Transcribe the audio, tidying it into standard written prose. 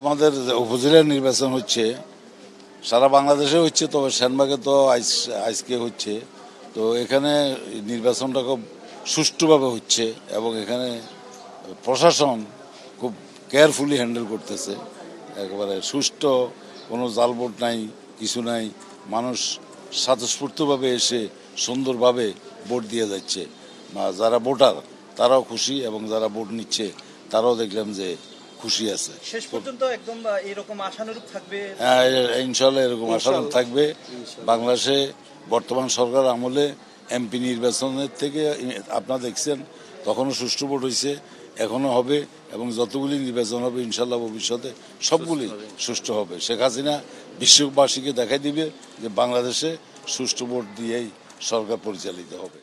আমাদের উপজেলা নির্বাচন হচ্ছে, সারা বাংলাদেশে হচ্ছে, তবে সেনবাগে তো আজকে হচ্ছে। তো এখানে নির্বাচনটা খুব সুষ্ঠুভাবে হচ্ছে এবং এখানে প্রশাসন খুব কেয়ারফুলি হ্যান্ডেল করতেছে। একেবারে সুষ্ঠু, কোনো জালভোট নাই, কিছু নাই। মানুষ স্বতঃস্ফূর্তভাবে এসে সুন্দরভাবে ভোট দিয়ে যাচ্ছে। যারা ভোটার তারাও খুশি এবং যারা ভোট নিচ্ছে তারাও দেখলাম যে খুশি আছে। শেষ পর্যন্ত একদম এরকম আশানুরূপ থাকবে। হ্যাঁ, ইনশাল্লাহ এরকম আশানুরূপ থাকবে। বাংলাদেশে বর্তমান সরকার আমলে এমপি নির্বাচনের থেকে আপনারা দেখছেন তখনও সুষ্ঠু ভোট হয়েছে, এখনো হবে এবং যতগুলি নির্বাচন হবে ইনশাল্লাহ ভবিষ্যতে সবগুলি সুষ্ঠু হবে। শেখ হাসিনা বিশ্ববাসীকে দেখাই দিবে যে বাংলাদেশে সুষ্ঠু ভোট দিয়েই সরকার পরিচালিত হবে।